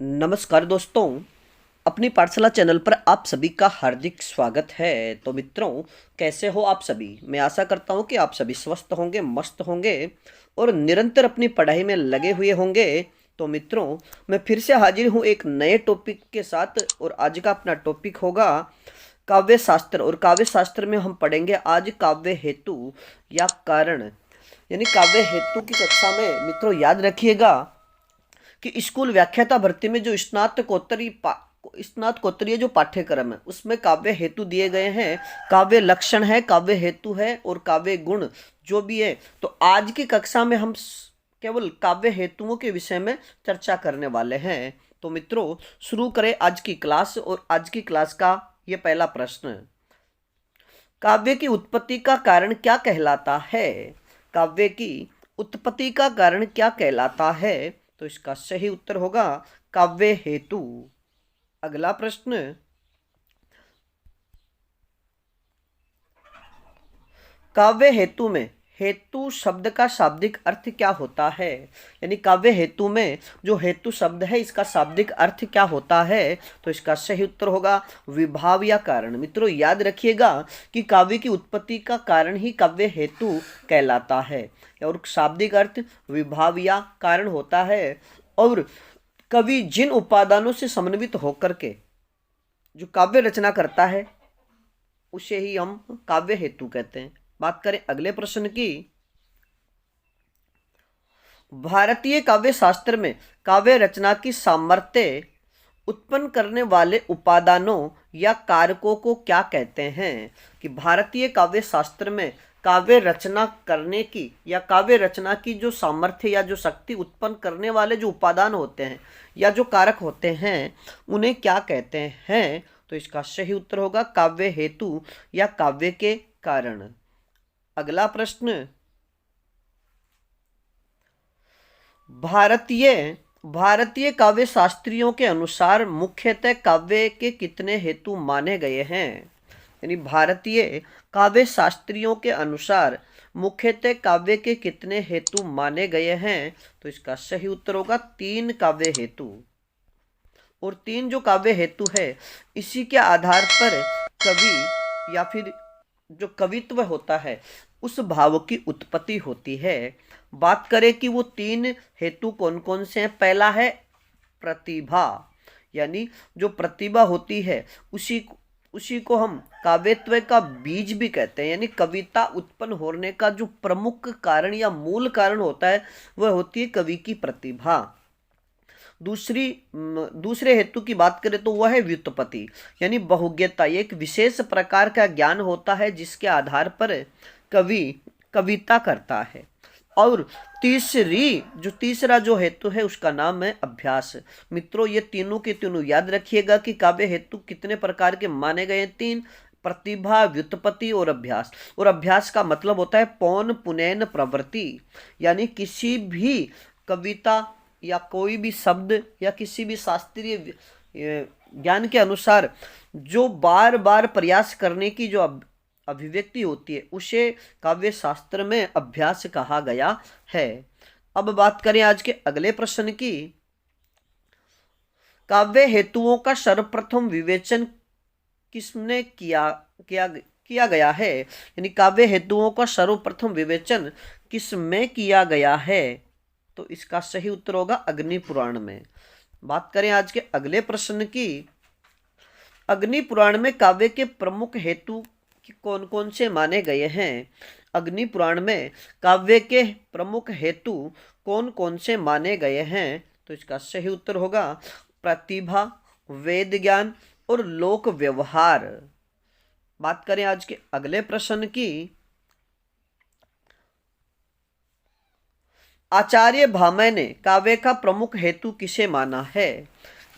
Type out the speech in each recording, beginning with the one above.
नमस्कार दोस्तों, अपनी पाठशाला चैनल पर आप सभी का हार्दिक स्वागत है। तो मित्रों, कैसे हो आप सभी? मैं आशा करता हूँ कि आप सभी स्वस्थ होंगे, मस्त होंगे और निरंतर अपनी पढ़ाई में लगे हुए होंगे। तो मित्रों, मैं फिर से हाजिर हूँ एक नए टॉपिक के साथ और आज का अपना टॉपिक होगा काव्य शास्त्र। और काव्य शास्त्र में हम पढ़ेंगे आज काव्य हेतु या कारण, यानी काव्य हेतु की कक्षा में मित्रों याद रखिएगा कि स्कूल व्याख्याता भर्ती में जो स्नातकोत्तरीय जो पाठ्यक्रम है उसमें काव्य हेतु दिए गए हैं, काव्य लक्षण है, काव्य हेतु है और काव्य गुण जो भी है। तो आज की कक्षा में हम केवल काव्य हेतुओं के विषय में चर्चा करने वाले हैं। तो मित्रों, शुरू करें आज की क्लास। और आज की क्लास का ये पहला प्रश्न, काव्य की उत्पत्ति का कारण क्या कहलाता है? काव्य की उत्पत्ति का कारण क्या कहलाता है? तो इसका सही उत्तर होगा काव्य हेतु। अगला प्रश्न, काव्य हेतु में हेतु शब्द का शाब्दिक अर्थ क्या होता है? यानी काव्य हेतु में जो हेतु शब्द है इसका शाब्दिक अर्थ क्या होता है? तो इसका सही उत्तर होगा विभाव या कारण। मित्रों, याद रखिएगा कि काव्य की उत्पत्ति का कारण ही काव्य हेतु कहलाता है और शाब्दिक अर्थ विभाव या कारण होता है। और कवि जिन उपादानों से समन्वित होकर के जो काव्य रचना करता है उसे ही हम काव्य हेतु कहते हैं। बात करें अगले प्रश्न की, भारतीय काव्य शास्त्र में काव्य रचना की सामर्थ्य उत्पन्न करने वाले उपादानों या कारकों को क्या कहते हैं? कि भारतीय काव्य शास्त्र में काव्य रचना करने की या काव्य रचना की जो सामर्थ्य या जो शक्ति उत्पन्न करने वाले जो उपादान होते हैं या जो कारक होते हैं उन्हें क्या कहते हैं? तो इसका सही उत्तर होगा काव्य हेतु या काव्य के कारण। अगला प्रश्न, भारतीय काव्य शास्त्रियों के अनुसार मुख्यतः काव्य के कितने हेतु माने गए हैं? यानी भारतीय काव्य शास्त्रियों के अनुसार मुख्यतः काव्य के कितने हेतु माने गए हैं? तो इसका सही उत्तर होगा 3 काव्य हेतु। और 3 जो काव्य हेतु है इसी के आधार पर कवि या फिर जो कवित्व होता है उस भाव की उत्पत्ति होती है। बात करें कि वो 3 हेतु कौन कौन से हैं। पहला है प्रतिभा, यानी जो प्रतिभा होती है उसी को हम काव्यत्व का बीज भी कहते हैं। यानी कविता उत्पन्न होने का जो प्रमुख कारण या मूल कारण होता है वह होती है कवि की प्रतिभा। दूसरे हेतु की बात करें तो वह है व्युत्पत्ति, यानी बहुज्ञता। ये एक विशेष प्रकार का ज्ञान होता है जिसके आधार पर कवि कविता करता है। और तीसरा जो हेतु है उसका नाम है अभ्यास। मित्रों, ये तीनों के तीनों याद रखिएगा कि काव्य हेतु कितने प्रकार के माने गए हैं? 3, प्रतिभा, व्युत्पत्ति और अभ्यास। और अभ्यास का मतलब होता है पौन पुनैन प्रवृत्ति, यानी किसी भी कविता या कोई भी शब्द या किसी भी शास्त्रीय ज्ञान के अनुसार जो बार बार प्रयास करने की जो अभिव्यक्ति होती है उसे काव्य शास्त्र में अभ्यास कहा गया है। अब बात करें आज के अगले प्रश्न की, काव्य हेतुओं का सर्वप्रथम विवेचन किसने किया गया है? यानी काव्य हेतुओं का सर्वप्रथम विवेचन किसमें किया गया है? तो इसका सही उत्तर होगा अग्नि पुराण में। बात करें आज के अगले प्रश्न की, अग्नि पुराण में काव्य के प्रमुख हेतु कौन कौन से माने गए हैं? अग्नि पुराण में काव्य के प्रमुख हेतु कौन कौन से माने गए हैं? तो इसका सही उत्तर होगा प्रतिभा, वेद ज्ञान और लोक व्यवहार। बात करें आज के अगले प्रश्न की, आचार्य भामह ने काव्य का प्रमुख हेतु किसे माना है?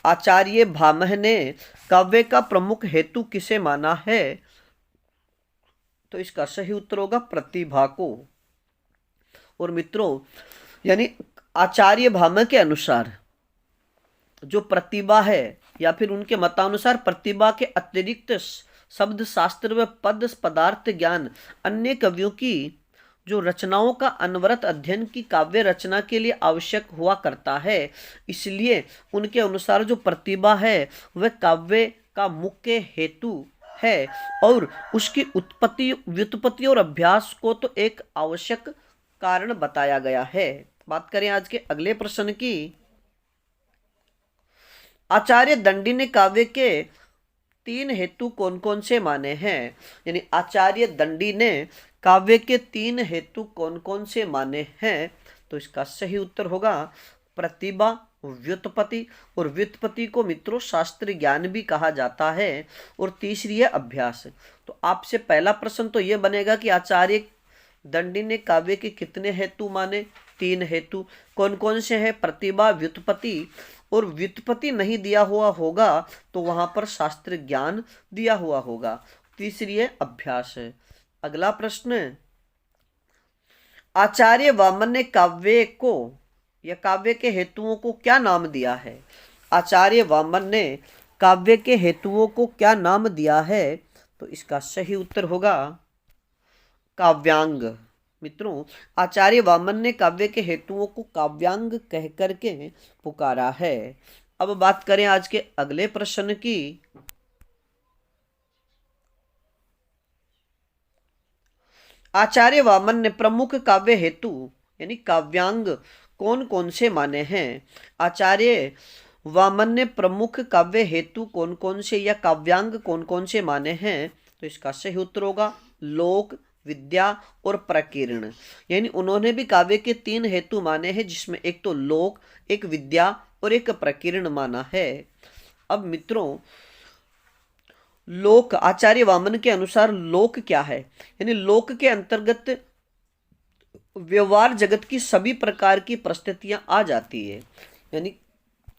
आचार्य भामह ने काव्य का प्रमुख हेतु किसे माना है? तो इसका सही उत्तर होगा प्रतिभा को। और मित्रों, यानी आचार्य भामह के अनुसार जो प्रतिभा है या फिर उनके मतानुसार प्रतिभा के अतिरिक्त शब्द शास्त्र व पद पदार्थ ज्ञान अन्य कवियों की जो रचनाओं का अनवरत अध्ययन की काव्य रचना के लिए आवश्यक हुआ करता है, इसलिए उनके अनुसार जो प्रतिभा है वह काव्य का मुख्य हेतु है और उसकी उत्पत्ति, व्युत्पत्ति और अभ्यास को तो एक आवश्यक कारण बताया गया है। बात करें आज के अगले प्रश्न की। आचार्य दंडी ने काव्य के 3 हेतु कौन कौन से माने हैं? यानी आचार्य दंडी ने काव्य के 3 हेतु कौन कौन से माने हैं? तो इसका सही उत्तर होगा प्रतिभा, व्युत्पत्ति, और व्युत्पत्ति को मित्रों शास्त्र ज्ञान भी कहा जाता है, और तीसरी है अभ्यास। तो आपसे पहला प्रश्न तो यह बनेगा कि आचार्य दंडी ने काव्य के कितने हेतु माने? 3 हेतु। कौन कौन से हैं? प्रतिभा, व्युत्पत्ति, और व्युत्पत्ति नहीं दिया हुआ होगा तो वहां पर शास्त्र ज्ञान दिया हुआ होगा। तीसरी है अभ्यास है। अगला प्रश्न, आचार्य वामन ने काव्य को या काव्य के हेतुओं को क्या नाम दिया है? आचार्य वामन ने काव्य के हेतुओं को क्या नाम दिया है? तो इसका सही उत्तर होगा काव्यांग। मित्रों, आचार्य वामन ने काव्य के हेतुओं को काव्यांग कह करके पुकारा है। अब बात करें आज के अगले प्रश्न की। आचार्य वामन ने प्रमुख काव्य हेतु यानी काव्यांग कौन कौन से माने हैं? आचार्य वामन ने प्रमुख काव्य हेतु कौन कौन से या काव्यांग कौन कौन से माने हैं? तो इसका सही उत्तर होगा लोक, विद्या और प्रकीर्ण। यानी उन्होंने भी काव्य के 3 हेतु माने हैं, जिसमें एक तो लोक, एक विद्या और एक प्रकीर्ण माना है। अब मित्रों, लोक, आचार्य वामन के अनुसार लोक क्या है? यानी लोक के अंतर्गत व्यवहार जगत की सभी प्रकार की परिस्थितियां आ जाती है। यानी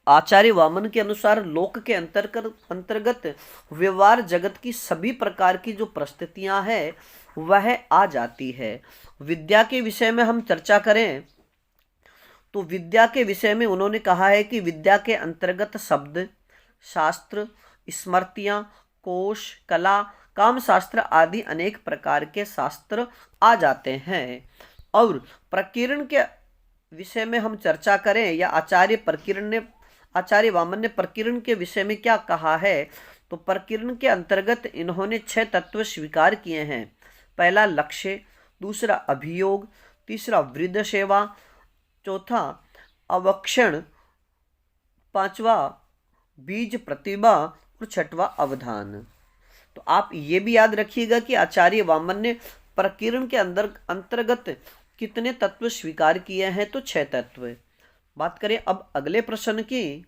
आचार्य वामन के अनुसार लोक के अंतर्गत व्यवहार जगत की सभी प्रकार की जो परिस्थितियां हैं वह आ जाती है। विद्या के विषय में हम चर्चा करें तो विद्या के विषय में उन्होंने कहा है कि विद्या के अंतर्गत शब्द, शास्त्र, स्मृतियां, कोश, कला, काम शास्त्र आदि अनेक प्रकार के शास्त्र आ जाते हैं। और प्रकीर्ण के विषय में हम चर्चा करें या आचार्य वामन ने प्रकीर्ण के विषय में क्या कहा है? तो प्रकीर्ण के अंतर्गत इन्होंने 6 तत्व स्वीकार किए हैं। पहला लक्ष्य, दूसरा अभियोग, तीसरा वृद्ध सेवा, चौथा अवक्षण, पांचवा बीज प्रतिभा और छठवा अवधान। तो आप ये भी याद रखिएगा कि आचार्य वामन ने प्रकीर्ण के अंतर्गत कितने तत्व स्वीकार किए हैं? तो 6 तत्व। बात करें अब अगले प्रश्न की।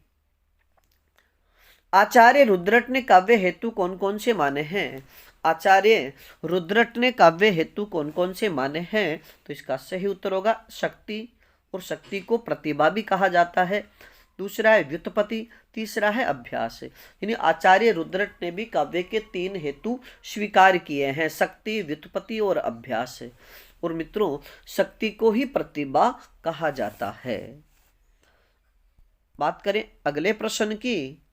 आचार्य रुद्रट ने काव्य हेतु कौन कौन से माने हैं? आचार्य रुद्रट ने काव्य हेतु कौन कौन से माने हैं? तो इसका सही उत्तर होगा शक्ति, और शक्ति को प्रतिभा भी कहा जाता है। दूसरा है व्युत्पत्ति, तीसरा है अभ्यास। यानी आचार्य रुद्रट ने भी काव्य के 3 हेतु स्वीकार किए हैं, शक्ति, व्युत्पत्ति और अभ्यास। और मित्रों, शक्ति को ही प्रतिभा कहा जाता है। बात करें अगले प्रश्न की।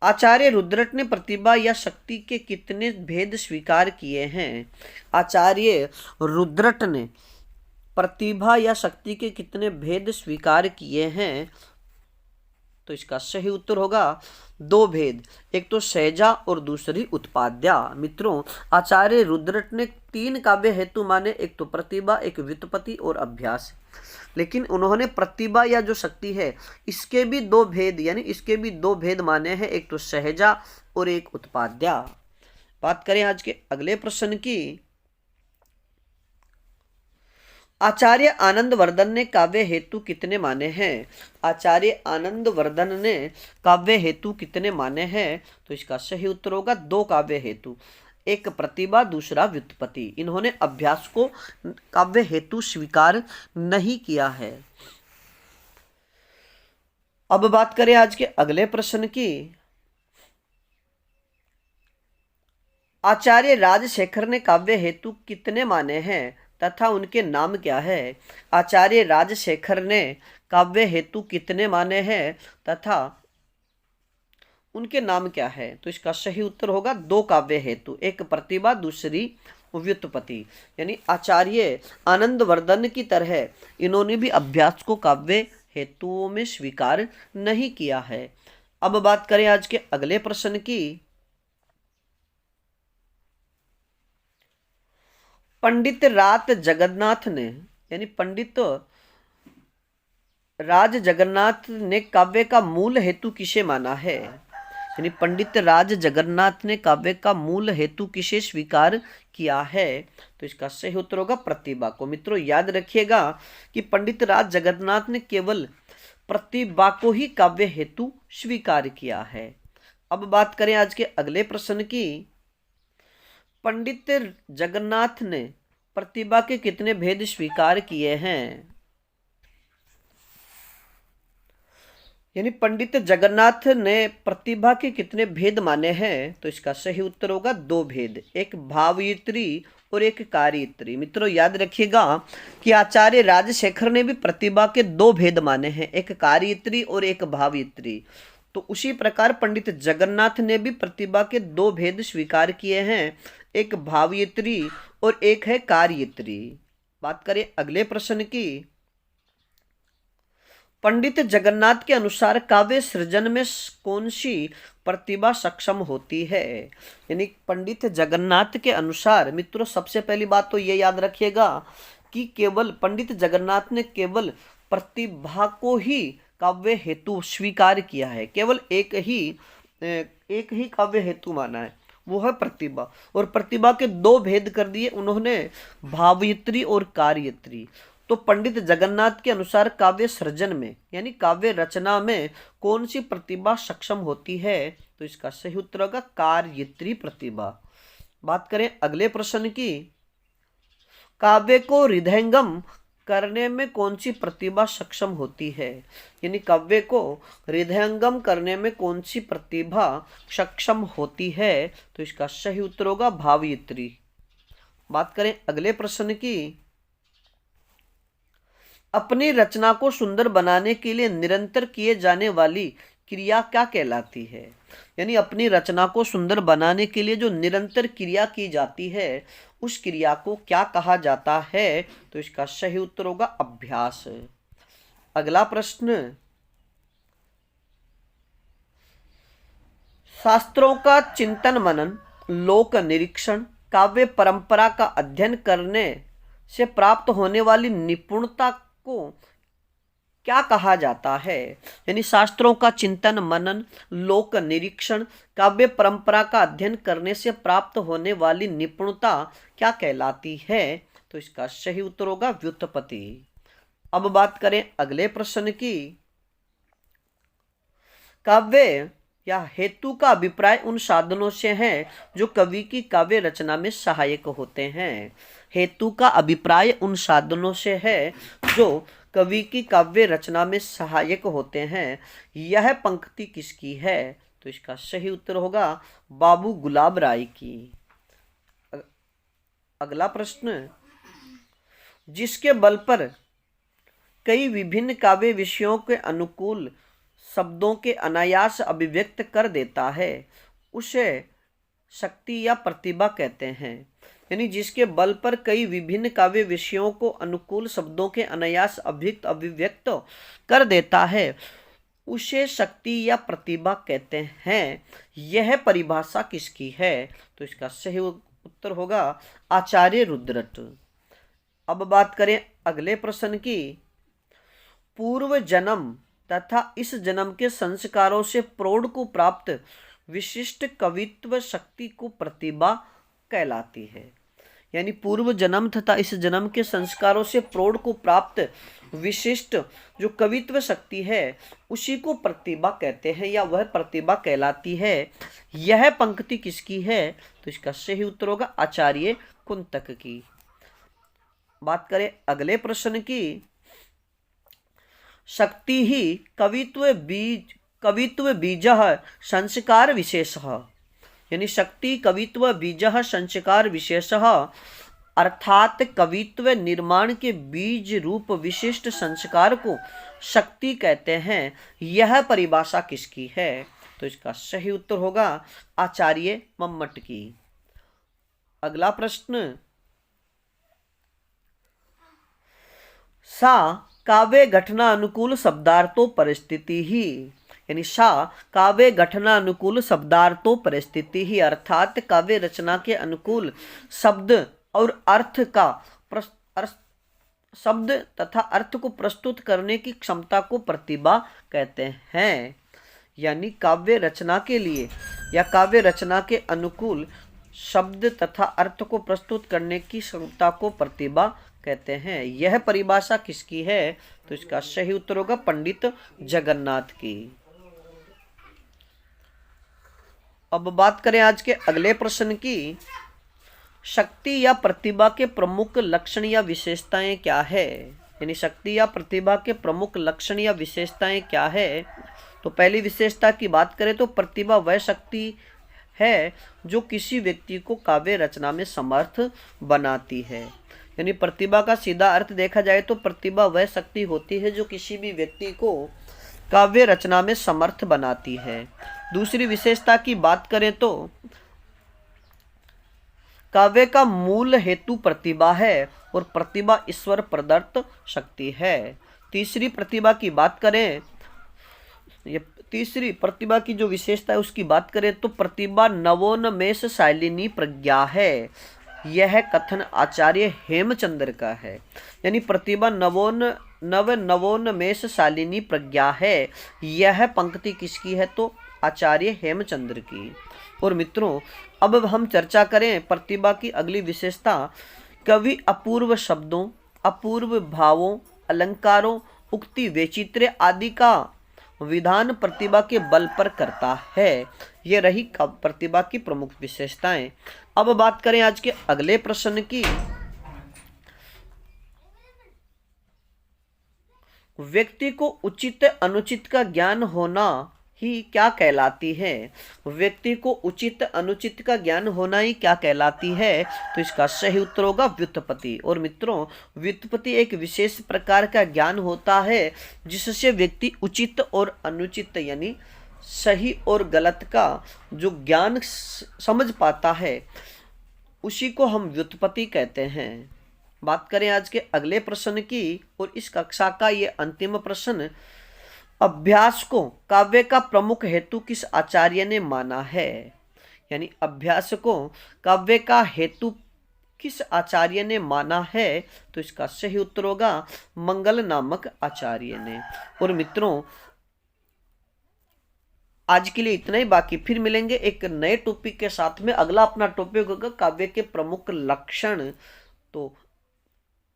आचार्य रुद्रट ने प्रतिभा या शक्ति के कितने भेद स्वीकार किए हैं? आचार्य रुद्रट ने प्रतिभा या शक्ति के कितने भेद स्वीकार किए हैं? तो इसका सही उत्तर होगा 2 भेद, एक तो सहजा और दूसरी उत्पाद्या। मित्रों, आचार्य रुद्रट ने 3 काव्य हेतु माने, एक तो प्रतिभा, एक व्युत्पत्ति और अभ्यास। लेकिन उन्होंने प्रतिभा या जो शक्ति है इसके भी 2 भेद, यानी इसके भी 2 भेद माने हैं, एक तो सहजा और एक उत्पाद्या। बात करें आज के अगले प्रश्न की। आचार्य आनंद वर्धन ने काव्य हेतु कितने माने हैं? आचार्य आनंद वर्धन ने काव्य हेतु कितने माने हैं? तो इसका सही उत्तर होगा 2 काव्य हेतु, एक प्रतिभा, दूसरा व्युत्पत्ति। इन्होंने अभ्यास को काव्य हेतु स्वीकार नहीं किया है। अब बात करें आज के अगले प्रश्न की। आचार्य राजशेखर ने काव्य हेतु कितने माने हैं तथा उनके नाम क्या है? आचार्य राजशेखर ने काव्य हेतु कितने माने हैं तथा उनके नाम क्या है? तो इसका सही उत्तर होगा 2 काव्य हेतु, एक प्रतिभा, दूसरी व्युत्पत्ति। यानी आचार्य आनंदवर्धन की तरह इन्होंने भी अभ्यास को काव्य हेतुओं में स्वीकार नहीं किया है। अब बात करें आज के अगले प्रश्न की। पंडित राज जगन्नाथ ने, यानी पंडित राज जगन्नाथ ने काव्य का मूल हेतु किसे माना है? यानी पंडित राज जगन्नाथ ने काव्य का मूल हेतु किसे स्वीकार किया है? तो इसका सही उत्तर होगा प्रतिभा को। मित्रों याद रखिएगा कि पंडित राज जगन्नाथ ने केवल प्रतिभा को ही काव्य हेतु स्वीकार किया है। अब बात करें आज के अगले प्रश्न की। पंडित जगन्नाथ ने प्रतिभा के कितने भेद स्वीकार किए हैं? यानी पंडित जगन्नाथ ने प्रतिभा के कितने भेद माने हैं? तो इसका सही उत्तर होगा 2 भेद, एक भावयित्री और एक कार्ययित्री। मित्रों याद रखिएगा कि आचार्य राजशेखर ने भी प्रतिभा के 2 भेद माने हैं, एक कार्ययित्री और एक भावयित्री। तो उसी प्रकार पंडित जगन्नाथ ने भी प्रतिभा के 2 भेद स्वीकार किए हैं, एक भावयित्री और एक है कार्ययित्री। बात करें अगले प्रश्न की। पंडित जगन्नाथ के अनुसार काव्य सृजन में कौन सी प्रतिभा सक्षम होती है? यानी पंडित जगन्नाथ के अनुसार मित्रों सबसे पहली बात तो ये याद रखिएगा कि केवल पंडित जगन्नाथ ने केवल प्रतिभा को ही काव्य हेतु स्वीकार किया है, केवल एक ही काव्य हेतु माना है, वो है प्रतिभा। और प्रतिभा के 2 भेद कर दिए उन्होंने, भावयित्री और कार्ययित्री। तो पंडित जगन्नाथ के अनुसार काव्य सृजन में यानी काव्य रचना में कौन सी प्रतिभा सक्षम होती है? तो इसका सही उत्तर होगा कार्ययित्री प्रतिभा। बात करें अगले प्रश्न की। काव्य को हृदयंगम करने में कौन सी प्रतिभा सक्षम होती है? यानी काव्य को हृदयंगम करने में कौन सी प्रतिभा सक्षम होती है? तो इसका सही उत्तर होगा भावयित्री। बात करें अगले प्रश्न की। अपनी रचना को सुंदर बनाने के लिए निरंतर किए जाने वाली क्रिया क्या कहलाती है? यानी अपनी रचना को सुंदर बनाने के लिए जो निरंतर क्रिया की जाती है उस क्रिया को क्या कहा जाता है? तो इसका सही उत्तर होगा अभ्यास। अगला प्रश्न। शास्त्रों का चिंतन मनन, लोक निरीक्षण, काव्य परंपरा का अध्ययन करने से प्राप्त होने वाली निपुणता को क्या कहा जाता है? यानी शास्त्रों का चिंतन मनन, लोक निरीक्षण, काव्य परंपरा का अध्ययन करने से प्राप्त होने वाली निपुणता क्या कहलाती है? तो इसका सही उत्तर होगा व्युत्पत्ति। अब बात करें अगले प्रश्न की। काव्य या हेतु का अभिप्राय उन साधनों से है जो कवि की काव्य रचना में सहायक होते हैं। हेतु का अभिप्राय उन साधनों से है जो कवि की काव्य रचना में सहायक होते हैं। यह पंक्ति किसकी है? तो इसका सही उत्तर होगा बाबू गुलाब राय की। अगला प्रश्न। जिसके बल पर कई विभिन्न काव्य विषयों के अनुकूल शब्दों के अनायास अभिव्यक्त कर देता है उसे शक्ति या प्रतिभा कहते हैं। यानी जिसके बल पर कई विभिन्न काव्य विषयों को अनुकूल शब्दों के अनायास अभिव्यक्त कर देता है उसे शक्ति या प्रतिभा कहते हैं। यह परिभाषा किसकी है? तो इसका सही उत्तर होगा आचार्य रुद्रट। अब बात करें अगले प्रश्न की। पूर्व जन्म तथा इस जन्म के संस्कारों से प्रौढ़ को प्राप्त विशिष्ट कवित्व शक्ति को प्रतिभा कहलाती है। यानी पूर्व जन्म तथा इस जन्म के संस्कारों से प्रौढ़ को प्राप्त विशिष्ट जो कवित्व शक्ति है उसी को प्रतिभा कहते हैं या वह प्रतिभा कहलाती है। यह पंक्ति किसकी है? तो इसका सही उत्तर होगा आचार्य कुंतक की। बात करें अगले प्रश्न की। शक्ति ही कवित्व बीजः संस्कार विशेषः। यानी शक्ति कवित्व बीजः संस्कार विशेषः अर्थात कवित्व निर्माण के बीज रूप विशिष्ट संस्कार को शक्ति कहते हैं। यह परिभाषा किसकी है? तो इसका सही उत्तर होगा आचार्य मम्मट की। अगला प्रश्न, सा काव्य घटनानुकूल शब्दार्थों परिस्थिति ही, यानी सा काव्य घटनानुकूल शब्दार्थों परिस्थिति ही अर्थात काव्य रचना के अनुकूल शब्द और अर्थ का शब्द तथा अर्थ को प्रस्तुत करने की क्षमता को प्रतिभा कहते हैं। यानी काव्य रचना के लिए या काव्य रचना के अनुकूल शब्द तथा अर्थ को प्रस्तुत करने की क्षमता को प्रतिभा कहते हैं। यह परिभाषा किसकी है? तो इसका सही उत्तर होगा पंडित जगन्नाथ की। अब बात करें आज के अगले प्रश्न की, शक्ति या प्रतिभा के प्रमुख लक्षण या विशेषताएं क्या है? यानी शक्ति या प्रतिभा के प्रमुख लक्षण या विशेषताएं क्या है? तो पहली विशेषता की बात करें तो प्रतिभा वह शक्ति है जो किसी व्यक्ति को काव्य रचना में समर्थ बनाती है। यानी प्रतिभा का सीधा अर्थ देखा जाए तो प्रतिभा वह शक्ति होती है जो किसी भी व्यक्ति को काव्य रचना में समर्थ बनाती है। दूसरी विशेषता की बात करें तो काव्य का मूल हेतु प्रतिभा है और प्रतिभा ईश्वर प्रदत्त शक्ति है। तीसरी प्रतिभा की बात करें, ये तीसरी प्रतिभा की जो विशेषता है उसकी बात करें तो प्रतिभा नवोन्मेष शालिनी प्रज्ञा है। यह कथन आचार्य हेमचंद्र का है। यानी प्रतिभा नवोन्मेष शालिनी प्रज्ञा है। यह पंक्ति किसकी है? तो आचार्य हेमचंद्र की। और मित्रों, अब हम चर्चा करें प्रतिभा की अगली विशेषता, कवि अपूर्व शब्दों, अपूर्व भावों, अलंकारों, उक्ति वैचित्र्य आदि का विधान प्रतिभा के बल पर करता है। ये रही प्रतिभा की प्रमुख विशेषताएं। अब बात करें आज के अगले प्रश्न की, व्यक्ति को उचित अनुचित का ज्ञान होना ही क्या कहलाती है? व्यक्ति को उचित अनुचित का ज्ञान होना ही क्या कहलाती है? तो इसका सही उत्तर होगा व्युत्पत्ति। और मित्रों, व्युत्पत्ति एक विशेष प्रकार का ज्ञान होता है जिससे व्यक्ति उचित और अनुचित यानी सही और गलत का जो ज्ञान समझ पाता है उसी को हम व्युत्पत्ति कहते हैं। बात करें आज के अगले प्रश्न की, और इस कक्षा का ये अंतिम प्रश्न, अभ्यास को काव्य का प्रमुख हेतु किस आचार्य ने माना है? यानी अभ्यास को काव्य का हेतु किस आचार्य ने माना है? तो इसका सही उत्तर होगा मंगल नामक आचार्य ने। और मित्रों, आज के लिए इतना ही, बाकी फिर मिलेंगे एक नए टॉपिक के साथ में। अगला अपना टॉपिक होगा काव्य के प्रमुख लक्षण। तो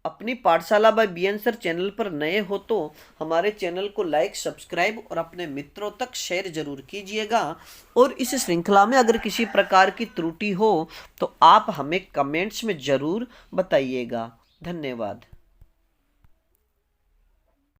अपनी पाठशाला बाय बीएन सर चैनल पर नए हो तो हमारे चैनल को लाइक, सब्सक्राइब और अपने मित्रों तक शेयर जरूर कीजिएगा। और इस श्रृंखला में अगर किसी प्रकार की त्रुटि हो तो आप हमें कमेंट्स में जरूर बताइएगा। धन्यवाद।